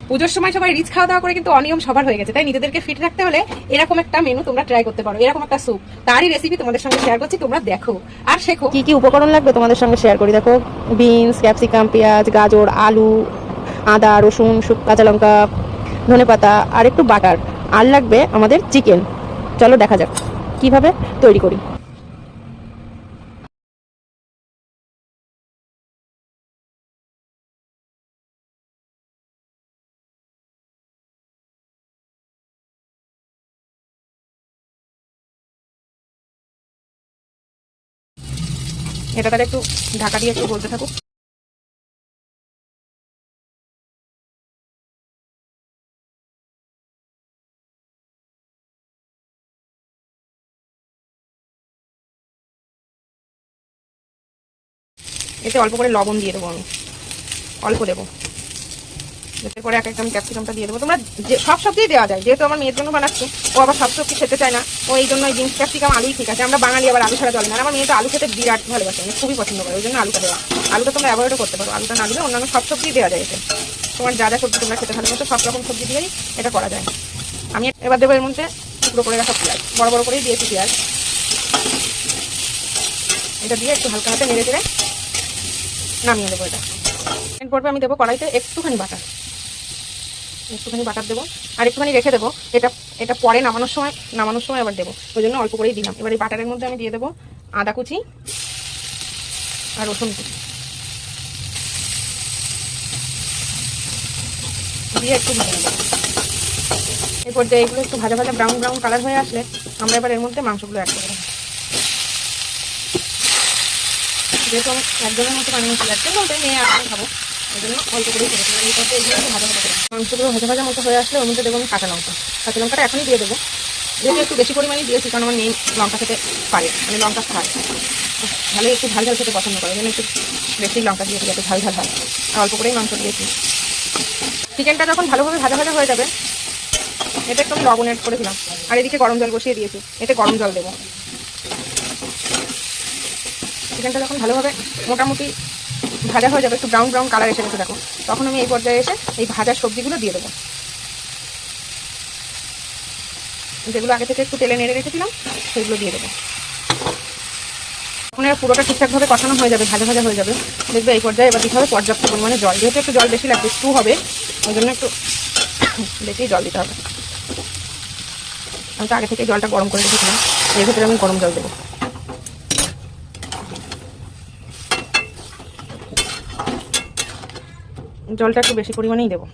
পুজোর সময় সবাই রিচ খাওয়া দাওয়া করে কিন্তু অনিয়ম সবার হয়ে গেছে, তাই নিজেদেরকে ফিট রাখতে হলে এরকম একটা মেনু তোমরা ট্রাই করতে পারো। এরকম একটা স্যুপ, তারই রেসিপি তোমাদের সঙ্গে শেয়ার করছি, তোমরা দেখো আর শেখো। কি কি উপকরণ লাগবে তোমাদের সঙ্গে শেয়ার করি। দেখো, বিনস, ক্যাপসিকাম, পেঁয়াজ, গাজর, আলু, আদা, রসুন, কাঁচা লঙ্কা, ধনেপাতা আর একটু বাটার। আর লাগবে আমাদের চিকেন। চলো দেখা যাক কিভাবে তৈরি করি। এটা তাহলে একটু ঢাকা দিয়ে একটু বলতে থাকুক। এতে অল্প করে লবণ দিয়ে দেবো, আমি অল্প দেবো। এরপরে এক একদম ক্যাপসিকামটা দিয়ে দেবো। তোমরা সব সবজিই দেওয়া যায়, যেহেতু আমার মেয়ের জন্য বানাচ্ছি, ও আবার সব সবজি খেতে চায় না, ও এই জন্য এই বিনস ক্যাপসিকাম আলুই ঠিক আছে। আমরা বাঙালি আবার আলু ছাড়া চলে না। আমার মেয়ে তো আলু খেতে বিরাট ভালোবাসে, মানে খুবই পছন্দ করে, ওই জন্য আলুটা দেওয়া। আলুটা তোমরা অ্যাভয়েডও করতে পারো, আলুটা না দিলে অন্যান্য সব সবজি দেওয়া যায় এতে। তোমার যা যা সবজি তোমরা খেতে ভালোবাসো সব রকম সবজি দিয়েই এটা করা যায়। আমি এবার দেবো এর মধ্যে টুকরো করে রাখা পেঁয়াজ, বড় বড় করেই দিয়েছি পেঁয়াজ। এটা দিয়ে একটু হালকা হাতে নেড়ে চেড়ে নামিয়ে দেবো। এটা এরপর আমি দেবো কড়াইতে একটুখানি বাটার, দেবো আর একটুখানি রেখে দেবো। এটা এটা পরে নামানোর সময় আবার দেবো, ওই জন্য অল্প করেই দিলাম। এবার এই বাটারের মধ্যে আমি দিয়ে দেবো আদা কুচি আর রসুন কুচি দিয়ে একটু ভেজে নেবো। এরপর যে এগুলো একটু ভাজা ভাজা ব্রাউন ব্রাউন কালার হয়ে আসলে আমরা এবার এর মধ্যে মাংসগুলো অ্যাড করে দেবো। যেহেতু আমি একজনের মতো বানিয়ে যাচ্ছে বলতে মেয়ে আমি খাবো, ওই জন্য অল্প করেই করে দেবো। এই করতে এগুলো একটু ভাজা ভাজা করে মাংসগুলো ভাজা ভাজা মতো হয়ে আসলে ওর মধ্যে দেবো আমি কাঁচা লঙ্কাটা এখনই দিয়ে দেবো। যেহেতু একটু বেশি পরিমাণে দিয়েছি, কারণ আমার মেয়ে লঙ্কা খেতে পারে, মানে লঙ্কা খায়, ভালো একটু ঝাল ঝাল খেতে পছন্দ করে, ওই জন্য একটু বেশি লঙ্কা দিয়েছি যাতে ঝাল ঝাল হয়। আর অল্প করেই মাংস দিয়েছি। চিকেনটা যখন ভালোভাবে ভাজা ভাজা হয়ে যাবে, এটা একটু আমি লবণ অ্যাড করেছিলাম, আর এদিকে গরম জল বসিয়ে দিয়েছি, এতে গরম জল দেবো। চিকেনটা যখন ভালোভাবে মোটামুটি ভাজা হয়ে যাবে, একটু ব্রাউন ব্রাউন কালার এসে গেছে দেখো, তখন আমি এই পর্যায়ে এসে এই ভাজা সবজিগুলো দিয়ে দেবো, যেগুলো আগে থেকে একটু তেলে নেড়ে রেখেছিলাম সেগুলো দিয়ে দেবো। এখন এর পুরোটা ঠিকঠাকভাবে কষানো হয়ে যাবে, ভাজা ভাজা হয়ে যাবে। দেখবে এই পর্যায়ে এবার দিতে হবে পর্যাপ্ত পরিমাণে জল, যেহেতু একটু জল বেশি লাগবে, স্টু হবে, ওই জন্য একটু বেশি জল দিতে হবে। আমি তো আগে থেকে জলটা গরম করে রেখেছিলাম, এর ভেতরে আমি গরম জল দেবো। জলটা একটু বেশি পরিমাণেই দেবো।